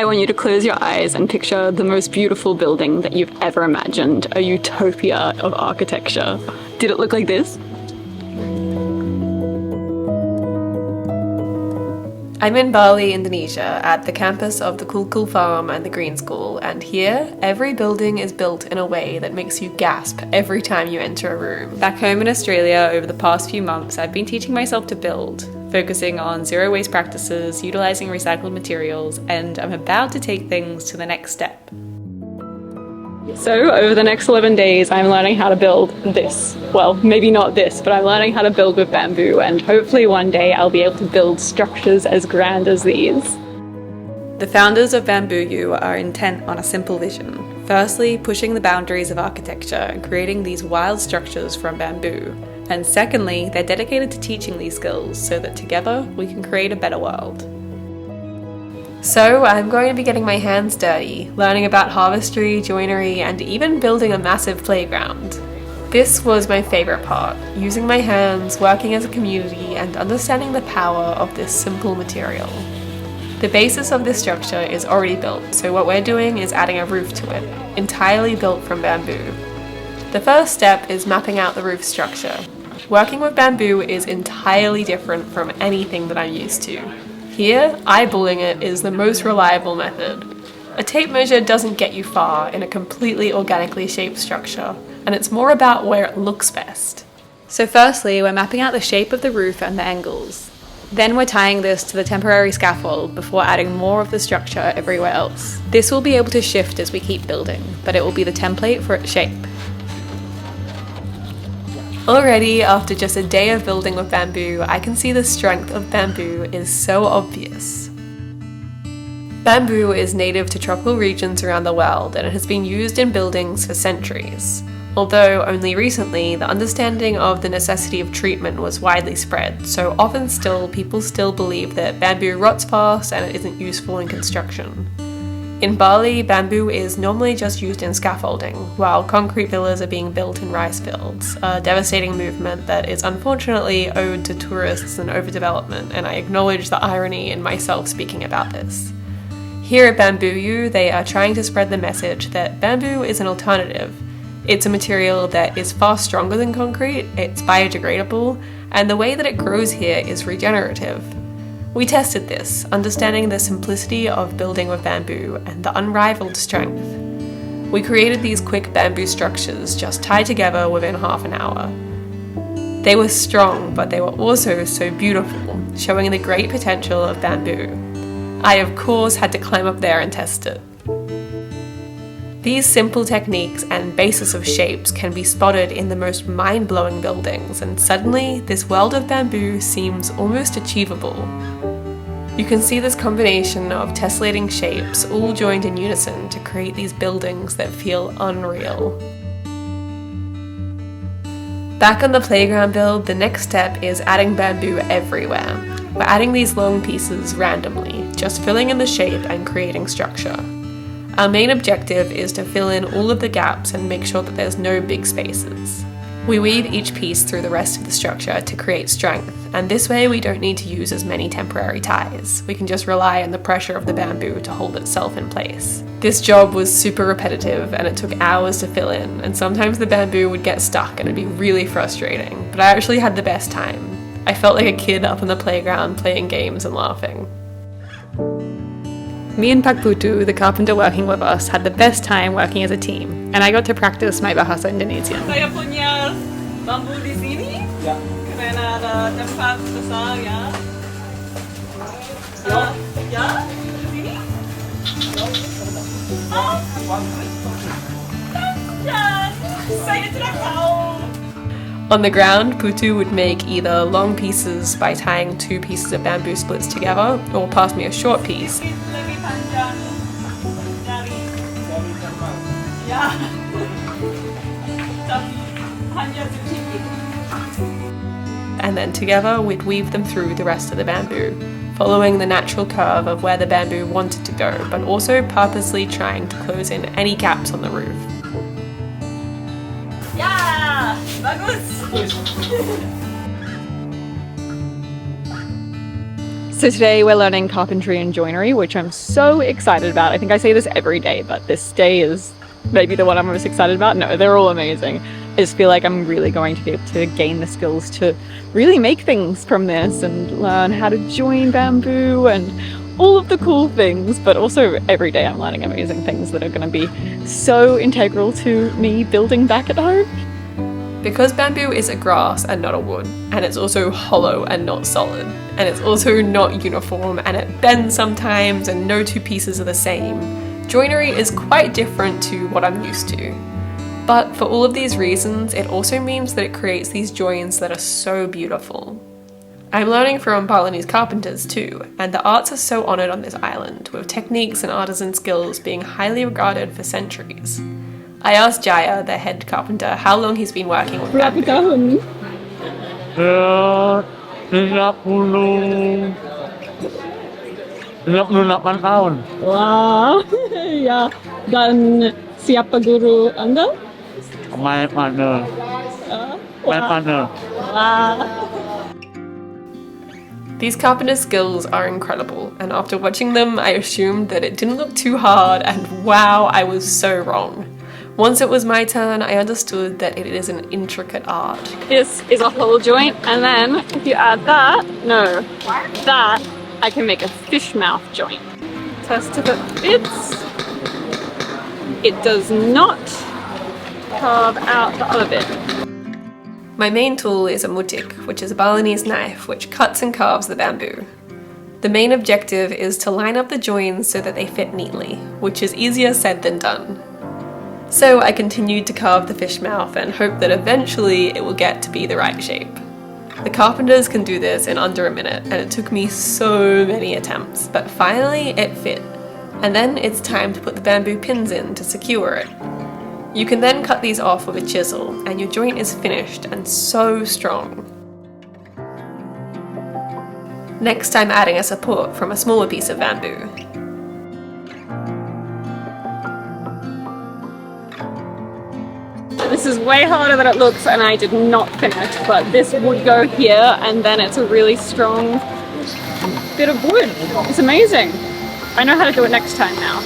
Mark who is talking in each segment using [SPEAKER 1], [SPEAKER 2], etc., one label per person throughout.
[SPEAKER 1] I want you to close your eyes and picture the most beautiful building that you've ever imagined, a utopia of architecture. Did it look like this?
[SPEAKER 2] I'm in Bali, Indonesia, at the campus of the Kul Kul Farm and the Green School, and here, every building is built in a way that makes you gasp every time you enter a room. Back home in Australia, over the past few months, I've been teaching myself to build, focusing on zero waste practices, utilising recycled materials, and I'm about to take things to the next step.
[SPEAKER 1] So over the next 11 days, I'm learning how to build this. Well, maybe not this, but I'm learning how to build with bamboo, and hopefully one day I'll be able to build structures as grand as these.
[SPEAKER 2] The founders of Bamboo are intent on a simple vision. Firstly, pushing the boundaries of architecture and creating these wild structures from bamboo. And secondly, they're dedicated to teaching these skills so that together we can create a better world. So I'm going to be getting my hands dirty, learning about harvestry, joinery, and even building a massive playground. This was my favourite part, using my hands, working as a community, and understanding the power of this simple material. The basis of this structure is already built, so what we're doing is adding a roof to it, entirely built from bamboo. The first step is mapping out the roof structure. Working with bamboo is entirely different from anything that I'm used to. Here, eyeballing it is the most reliable method. A tape measure doesn't get you far in a completely organically shaped structure, and it's more about where it looks best. So firstly, we're mapping out the shape of the roof and the angles. Then we're tying this to the temporary scaffold before adding more of the structure everywhere else. This will be able to shift as we keep building, but it will be the template for its shape. Already, after just a day of building with bamboo, I can see the strength of bamboo is so obvious. Bamboo is native to tropical regions around the world, and it has been used in buildings for centuries. Although only recently, the understanding of the necessity of treatment was widely spread, so often still, people still believe that bamboo rots fast and it isn't useful in construction. In Bali, bamboo is normally just used in scaffolding, while concrete villas are being built in rice fields, a devastating movement that is unfortunately owed to tourists and overdevelopment, and I acknowledge the irony in myself speaking about this. Here at Bamboo, they are trying to spread the message that bamboo is an alternative. It's a material that is far stronger than concrete, it's biodegradable, and the way that it grows here is regenerative. We tested this, understanding the simplicity of building with bamboo and the unrivaled strength. We created these quick bamboo structures just tied together within half an hour. They were strong, but they were also so beautiful, showing the great potential of bamboo. I of course had to climb up there and test it. These simple techniques and basis of shapes can be spotted in the most mind-blowing buildings, and suddenly this world of bamboo seems almost achievable. You can see this combination of tessellating shapes all joined in unison to create these buildings that feel unreal. Back on the playground build, the next step is adding bamboo everywhere. We're adding these long pieces randomly, just filling in the shape and creating structure. Our main objective is to fill in all of the gaps and make sure that there's no big spaces. We weave each piece through the rest of the structure to create strength, and this way we don't need to use as many temporary ties. We can just rely on the pressure of the bamboo to hold itself in place. This job was super repetitive and it took hours to fill in, and sometimes the bamboo would get stuck and it'd be really frustrating, but I actually had the best time. I felt like a kid up on the playground playing games and laughing. Me and Pak Putu, the carpenter working with us, had the best time working as a team, and I got to practice my bahasa Indonesian.
[SPEAKER 3] Saya punya bambu di sini, ya. Karena ada tempat besar ya. Ya, di sini. Saya tidak tahu.
[SPEAKER 2] On the ground, Putu would make either long pieces by tying two pieces of bamboo splits together, or pass me a short piece. And then together we'd weave them through the rest of the bamboo, following the natural curve of where the bamboo wanted to go, but also purposely trying to close in any gaps on the roof.
[SPEAKER 3] Ya, bagus.
[SPEAKER 1] So today we're learning carpentry and joinery, which I'm so excited about. I think I say this every day, but this day is maybe the one I'm most excited about. No, they're all amazing. I just feel like I'm really going to be able to gain the skills to really make things from this and learn how to join bamboo and all of the cool things, but also every day I'm learning amazing things that are going to be so integral to me building back at home.
[SPEAKER 2] Because bamboo is a grass and not a wood, and it's also hollow and not solid, and it's also not uniform and it bends sometimes and no two pieces are the same, joinery is quite different to what I'm used to. But for all of these reasons, it also means that it creates these joins that are so beautiful. I'm learning from Balinese carpenters too, and the arts are so honoured on this island, with techniques and artisan skills being highly regarded for centuries. I asked Jaya, the head carpenter, how long he's been working with bamboo.
[SPEAKER 4] Wow.
[SPEAKER 1] Ya. Dan siapa guru Anda?
[SPEAKER 4] My partner.
[SPEAKER 2] These carpenter skills are incredible, and after watching them, I assumed that it didn't look too hard, and wow, I was so wrong. Once it was my turn, I understood that it is an intricate art.
[SPEAKER 1] This is a whole joint, and then if you add that, I can make a fish mouth joint. Test if it fits. It does not carve out the other bit.
[SPEAKER 2] My main tool is a mutik, which is a Balinese knife which cuts and carves the bamboo. The main objective is to line up the joins so that they fit neatly, which is easier said than done. So I continued to carve the fish mouth and hope that eventually it will get to be the right shape. The carpenters can do this in under a minute, and it took me so many attempts, but finally it fit. And then it's time to put the bamboo pins in to secure it. You can then cut these off with a chisel, and your joint is finished and so strong. Next, I'm adding a support from a smaller piece of bamboo.
[SPEAKER 1] This is way harder than it looks, and I did not finish, but this would go here, and then it's a really strong bit of wood. It's amazing. I know how to do it next time now.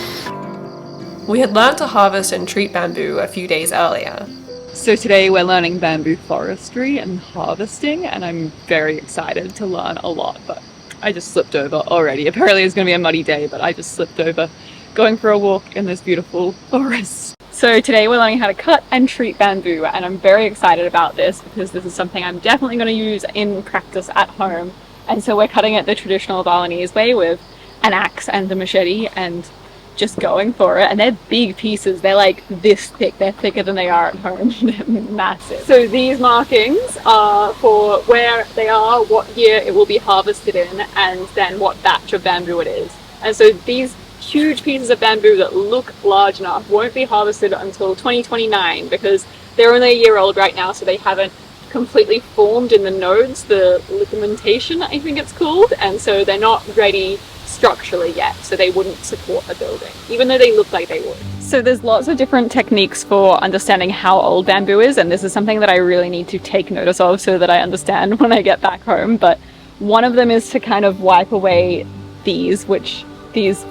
[SPEAKER 2] We had learned to harvest and treat bamboo a few days earlier.
[SPEAKER 1] So today we're learning bamboo forestry and harvesting, and I'm very excited to learn a lot, but I just slipped over already. Apparently it's going to be a muddy day, but I just slipped over going for a walk in this beautiful forest. So today we're learning how to cut and treat bamboo, and I'm very excited about this because this is something I'm definitely going to use in practice at home. And so we're cutting it the traditional Balinese way with an axe and a machete and just going for it. And they're big pieces. They're like this thick. They're thicker than they are at home. They're massive. So these markings are for where they are, what year it will be harvested in, and then what batch of bamboo it is. And so these huge pieces of bamboo that look large enough won't be harvested until 2029 because they're only a year old right now, so they haven't completely formed in the nodes, the ligamentation I think it's called, and so they're not ready structurally yet, so they wouldn't support a building, even though they look like they would. So there's lots of different techniques for understanding how old bamboo is, and this is something that I really need to take notice of so that I understand when I get back home. But one of them is to kind of wipe away these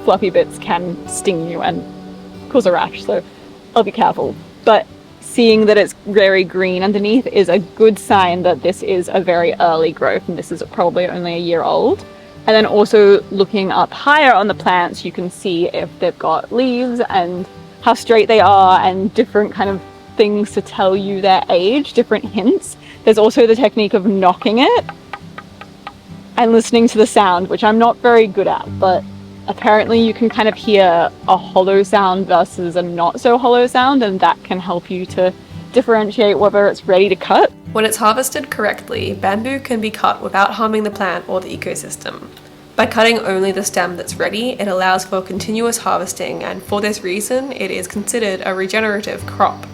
[SPEAKER 1] fluffy bits can sting you and cause a rash, so I'll be careful. But seeing that it's very green underneath is a good sign that this is a very early growth, and this is probably only a year old. And then also looking up higher on the plants, you can see if they've got leaves and how straight they are and different kind of things to tell you their age, different hints. There's also the technique of knocking it and listening to the sound, which I'm not very good at, but apparently you can kind of hear a hollow sound versus a not so hollow sound, and that can help you to differentiate whether it's ready to cut.
[SPEAKER 2] When it's harvested correctly, bamboo can be cut without harming the plant or the ecosystem. By cutting only the stem that's ready, it allows for continuous harvesting, and for this reason, it is considered a regenerative crop.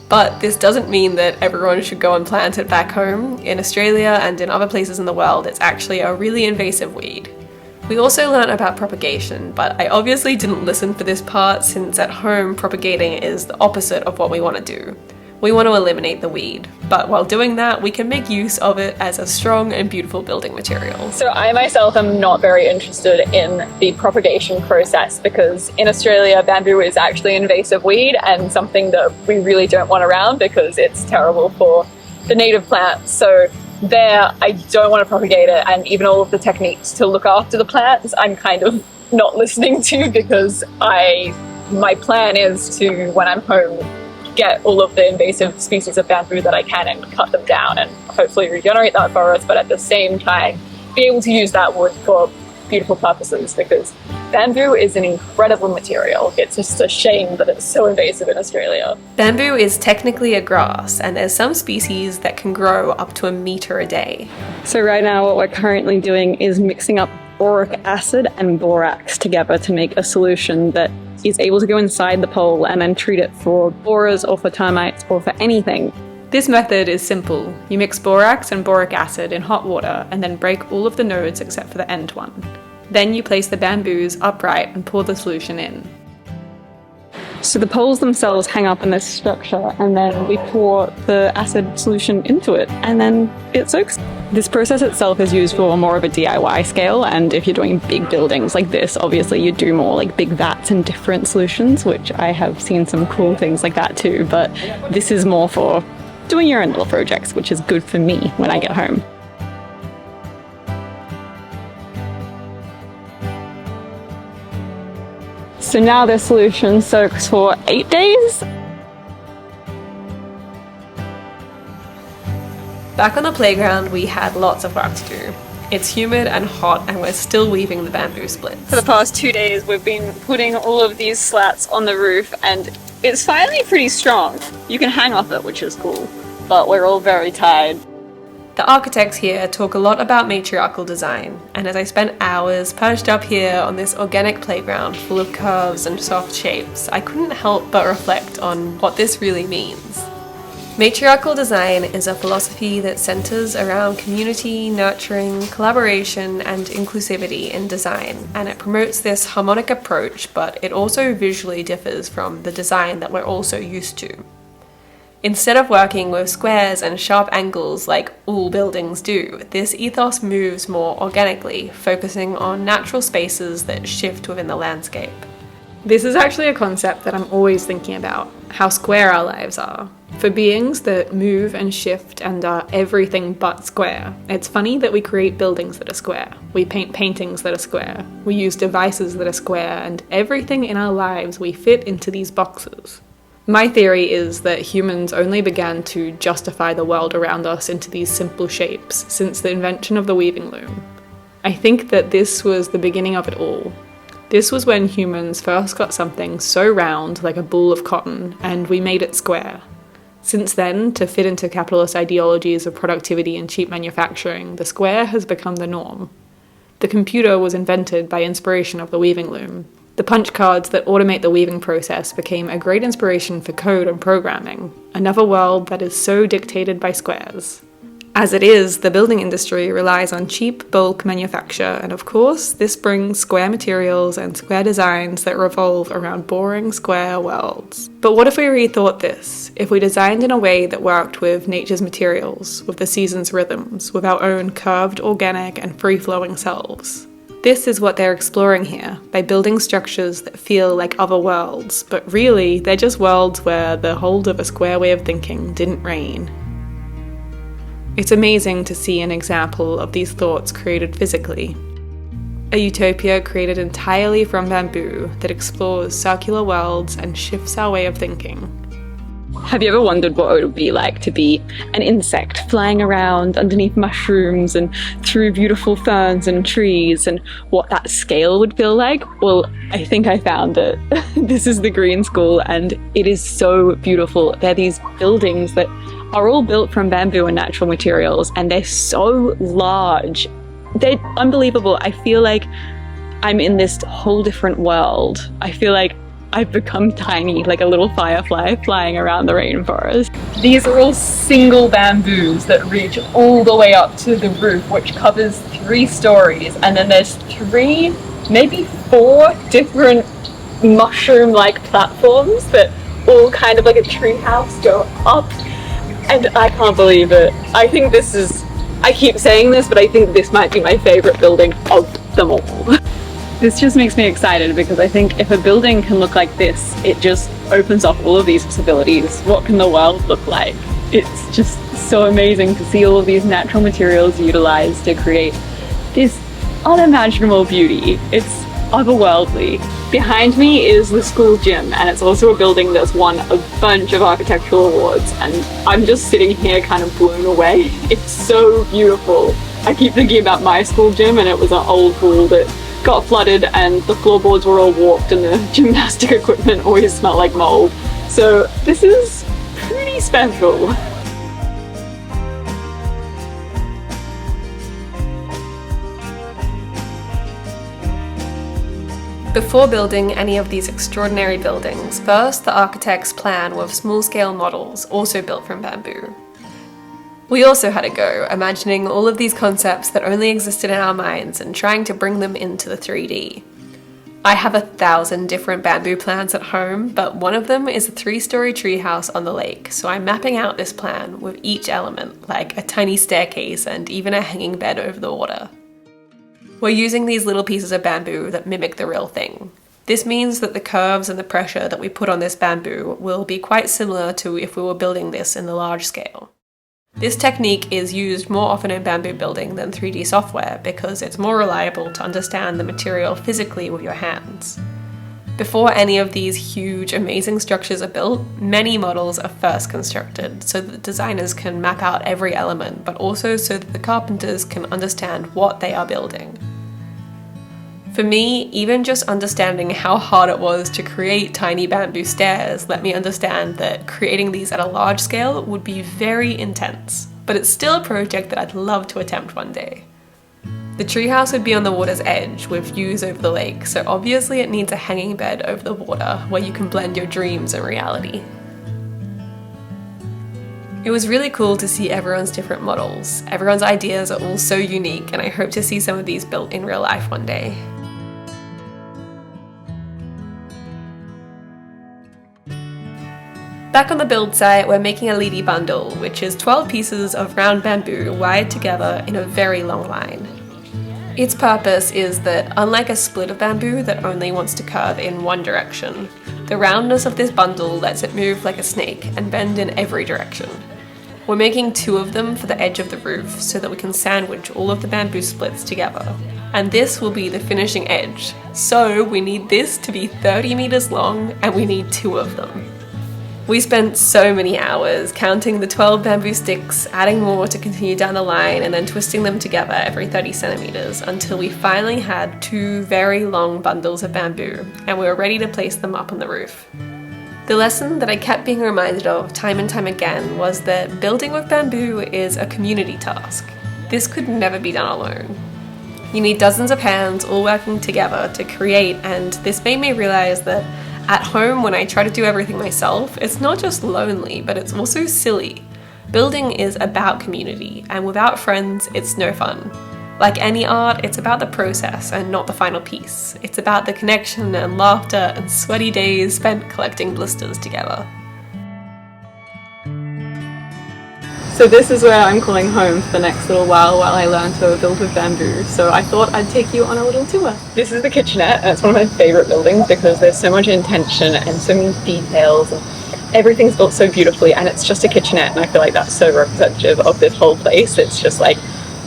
[SPEAKER 2] But this doesn't mean that everyone should go and plant it back home. In Australia and in other places in the world, it's actually a really invasive weed. We also learnt about propagation, but I obviously didn't listen for this part since at home propagating is the opposite of what we want to do. We want to eliminate the weed, but while doing that, we can make use of it as a strong and beautiful building material.
[SPEAKER 1] So I myself am not very interested in the propagation process because in Australia, bamboo is actually an invasive weed and something that we really don't want around because it's terrible for the native plants. So there, I don't want to propagate it, and even all of the techniques to look after the plants, I'm kind of not listening to because my plan is to, when I'm home, get all of the invasive species of bamboo that I can and cut them down and hopefully regenerate that forest, but at the same time be able to use that wood for beautiful purposes because bamboo is an incredible material. It's just a shame that it's so invasive in Australia.
[SPEAKER 2] Bamboo is technically a grass, and there's some species that can grow up to 1 meter a day.
[SPEAKER 5] So right now what we're currently doing is mixing up boric acid and borax together to make a solution that is able to go inside the pole and then treat it for borers or for termites or for anything.
[SPEAKER 2] This method is simple. You mix borax and boric acid in hot water and then break all of the nodes except for the end one. Then you place the bamboos upright and pour the solution in.
[SPEAKER 5] So the poles themselves hang up in this structure and then we pour the acid solution into it and then it soaks. This process itself is used for more of a DIY scale, and if you're doing big buildings like this, obviously you do more like big vats and different solutions, which I have seen some cool things like that too, but this is more for doing your own little projects, which is good for me when I get home. So now this solution soaks for 8 days.
[SPEAKER 2] Back on the playground, we had lots of work to do. It's humid and hot, and we're still weaving the bamboo splits.
[SPEAKER 1] For the past 2 days, we've been putting all of these slats on the roof, and it's finally pretty strong. You can hang off it, which is cool, but we're all very tired.
[SPEAKER 2] The architects here talk a lot about matriarchal design, and as I spent hours perched up here on this organic playground full of curves and soft shapes, I couldn't help but reflect on what this really means. Matriarchal design is a philosophy that centers around community, nurturing, collaboration, and inclusivity in design, and it promotes this harmonic approach, but it also visually differs from the design that we're also used to. Instead of working with squares and sharp angles like all buildings do, this ethos moves more organically, focusing on natural spaces that shift within the landscape. This is actually a concept that I'm always thinking about, how square our lives are. For beings that move and shift and are everything but square, it's funny that we create buildings that are square. We paint paintings that are square. We use devices that are square, and everything in our lives we fit into these boxes. My theory is that humans only began to justify the world around us into these simple shapes since the invention of the weaving loom. I think that this was the beginning of it all. This was when humans first got something so round, like a ball of cotton, and we made it square. Since then, to fit into capitalist ideologies of productivity and cheap manufacturing, the square has become the norm. The computer was invented by inspiration of the weaving loom. The punch cards that automate the weaving process became a great inspiration for code and programming, another world that is so dictated by squares. As it is, the building industry relies on cheap bulk manufacture, and of course, this brings square materials and square designs that revolve around boring square worlds. But what if we rethought this? If we designed in a way that worked with nature's materials, with the season's rhythms, with our own curved, organic, and free-flowing selves? This is what they're exploring here, by building structures that feel like other worlds, but really, they're just worlds where the hold of a square way of thinking didn't reign. It's amazing to see an example of these thoughts created physically. A utopia created entirely from bamboo that explores circular worlds and shifts our way of thinking.
[SPEAKER 5] Have you ever wondered what it would be like to be an insect flying around underneath mushrooms and through beautiful ferns and trees, and what that scale would feel like? Well, I think I found it. This is the Green School, and it is so beautiful. They're these buildings that are all built from bamboo and natural materials, and they're so large. They're unbelievable. I feel like I'm in this whole different world. I feel like I've become tiny, like a little firefly flying around the rainforest.
[SPEAKER 1] These are all single bamboos that reach all the way up to the roof, which covers 3 stories, and then there's 3, maybe 4 different mushroom-like platforms that
[SPEAKER 5] all kind of like a treehouse go up, and I can't believe it. I think this is, I keep saying this, but I think this might be my favorite building of them all. This just makes me excited because I think if a building can look like this, it just opens up all of these possibilities. What can the world look like? It's just so amazing to see all of these natural materials utilized to create this unimaginable beauty. It's otherworldly. Behind me is the school gym, and it's also a building that's won a bunch of architectural awards, and I'm just sitting here kind of blown away. It's so beautiful. I keep thinking about my school gym, and it was an old pool that got flooded and the floorboards were all warped and the gymnastic equipment always smelled like mold. So this is pretty special.
[SPEAKER 2] Before building any of these extraordinary buildings, first the architects plan with small-scale models also built from bamboo. We also had a go, imagining all of these concepts that only existed in our minds and trying to bring them into the 3D. I have 1,000 different bamboo plans at home, but one of them is a 3-story treehouse on the lake, so I'm mapping out this plan with each element, like a tiny staircase and even a hanging bed over the water. We're using these little pieces of bamboo that mimic the real thing. This means that the curves and the pressure that we put on this bamboo will be quite similar to if we were building this in the large scale. This technique is used more often in bamboo building than 3D software because it's more reliable to understand the material physically with your hands. Before any of these huge, amazing structures are built, many models are first constructed so that designers can map out every element, but also so that the carpenters can understand what they are building. For me, even just understanding how hard it was to create tiny bamboo stairs let me understand that creating these at a large scale would be very intense, but it's still a project that I'd love to attempt one day. The treehouse would be on the water's edge with views over the lake, so obviously it needs a hanging bed over the water where you can blend your dreams and reality. It was really cool to see everyone's different models. Everyone's ideas are all so unique, and I hope to see some of these built in real life one day. Back on the build site, we're making a lidi bundle, which is 12 pieces of round bamboo wired together in a very long line. Its purpose is that, unlike a split of bamboo that only wants to curve in one direction, the roundness of this bundle lets it move like a snake and bend in every direction. We're making 2 of them for the edge of the roof so that we can sandwich all of the bamboo splits together. And this will be the finishing edge. So we need this to be 30 meters long, and we need 2 of them. We spent so many hours counting the 12 bamboo sticks, adding more to continue down the line, and then twisting them together every 30 centimeters until we finally had 2 very long bundles of bamboo, and we were ready to place them up on the roof. The lesson that I kept being reminded of time and time again was that building with bamboo is a community task. This could never be done alone. You need dozens of hands all working together to create, and this made me realize that at home, when I try to do everything myself, it's not just lonely, but it's also silly. Building is about community, and without friends, it's no fun. Like any art, it's about the process and not the final piece. It's about the connection and laughter and sweaty days spent collecting blisters together.
[SPEAKER 1] So this is where I'm calling home for the next little while I learn to build with bamboo. So I thought I'd take you on a little tour. This is the kitchenette, and it's one of my favourite buildings because there's so much intention and so many details, and everything's built so beautifully, and it's just a kitchenette, and I feel like that's so representative of this whole place. It's just like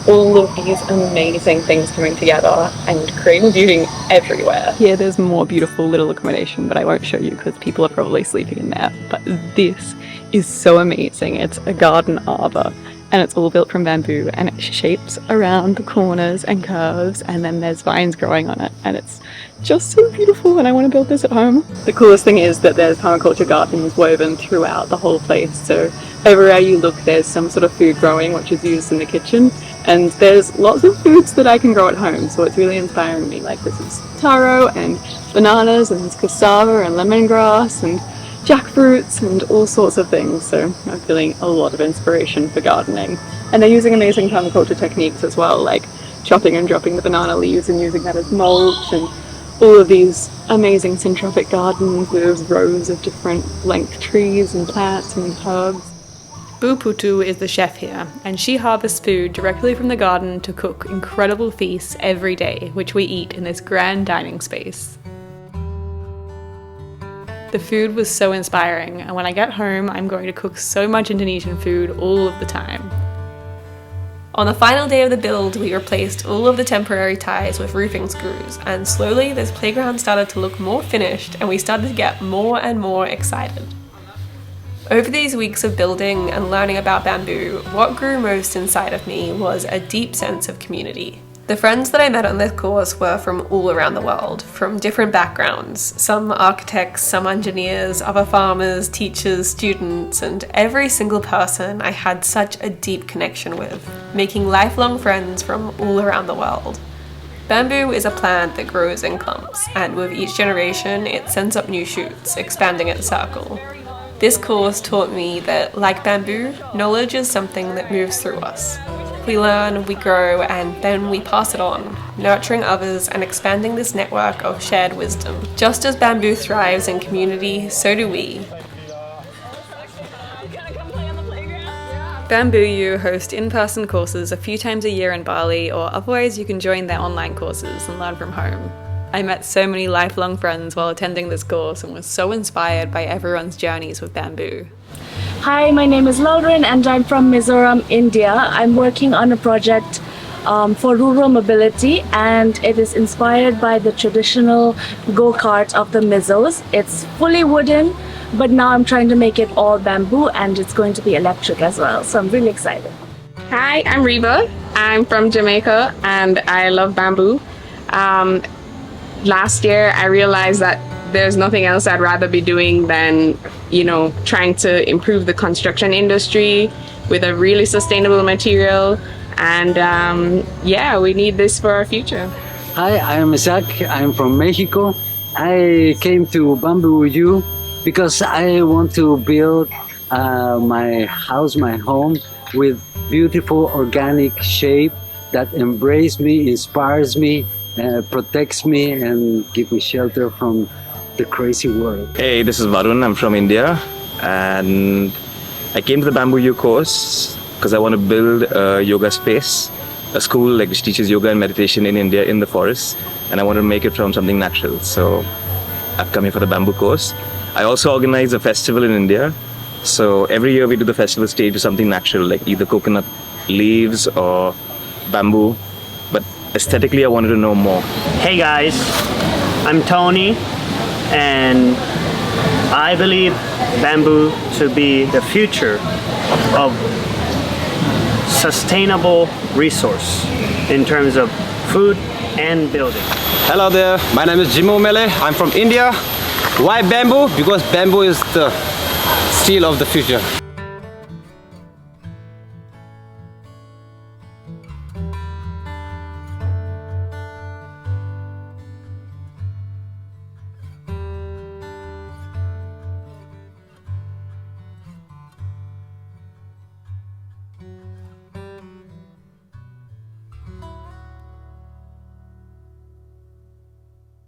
[SPEAKER 1] all of these amazing things coming together and creating beauty everywhere. Here there's more beautiful little accommodation, but I won't show you because people are probably sleeping in there. But this is so amazing. It's a garden arbor, and it's all built from bamboo, and it shapes around the corners and curves, and then there's vines growing on it, and it's just so beautiful, and I want to build this at home. The coolest thing is that there's permaculture gardens woven throughout the whole place, so everywhere you look there's some sort of food growing which is used in the kitchen, and there's lots of foods that I can grow at home, so it's really inspiring me. Like this is taro and bananas, and there's cassava and lemongrass and jackfruits and all sorts of things, so I'm feeling a lot of inspiration for gardening. And they're using amazing permaculture techniques as well, like chopping and dropping the banana leaves and using that as mulch, and all of these amazing syntropic gardens with rows of different length trees and plants and herbs.
[SPEAKER 2] Bu Putu is the chef here, and she harvests food directly from the garden to cook incredible feasts every day, which we eat in this grand dining space. The food was so inspiring, and when I get home, I'm going to cook so much Indonesian food all of the time. On the final day of the build, we replaced all of the temporary ties with roofing screws, and slowly this playground started to look more finished, and we started to get more and more excited. Over these weeks of building and learning about bamboo, what grew most inside of me was a deep sense of community. The friends that I met on this course were from all around the world, from different backgrounds, some architects, some engineers, other farmers, teachers, students, and every single person I had such a deep connection with, making lifelong friends from all around the world. Bamboo is a plant that grows in clumps, and with each generation it sends up new shoots, expanding its circle. This course taught me that, like bamboo, knowledge is something that moves through us. We learn, we grow, and then we pass it on, nurturing others and expanding this network of shared wisdom. Just as bamboo thrives in community, so do we. Bamboo U host in-person courses a few times a year in Bali, or otherwise you can join their online courses and learn from home. I met so many lifelong friends while attending this course and was so inspired by everyone's journeys with bamboo.
[SPEAKER 6] Hi, my name is Lauren and I'm from Mizoram, India. I'm working on a project for rural mobility, and it is inspired by the traditional go-kart of the Mizos. It's fully wooden, but now I'm trying to make it all bamboo, and it's going to be electric as well. So I'm really excited.
[SPEAKER 7] Hi, I'm Reba. I'm from Jamaica and I love bamboo. Last year I realized that there's nothing else I'd rather be doing than, trying to improve the construction industry with a really sustainable material. And we need this for our future.
[SPEAKER 4] Hi, I'm Isaac. I'm from Mexico. I came to Bamboo U because I want to build my house, my home, with beautiful organic shape that embraces me, inspires me, protects me, and gives me shelter from the crazy world.
[SPEAKER 8] Hey, this is Varun. I'm from India, and I came to the Bamboo U course because I want to build a yoga space, a school which teaches yoga and meditation in India in the forest, and I want to make it from something natural. So I've come here for the bamboo course. I also organize a festival in India. So every year we do the festival stage with something natural, like either coconut leaves or bamboo. But aesthetically, I wanted to know more.
[SPEAKER 9] Hey guys, I'm Tony, and I believe bamboo to be the future of sustainable resource in terms of food and building.
[SPEAKER 10] Hello there, my name is Jimo Mele. I'm from India. Why bamboo? Because bamboo is the steel of the future.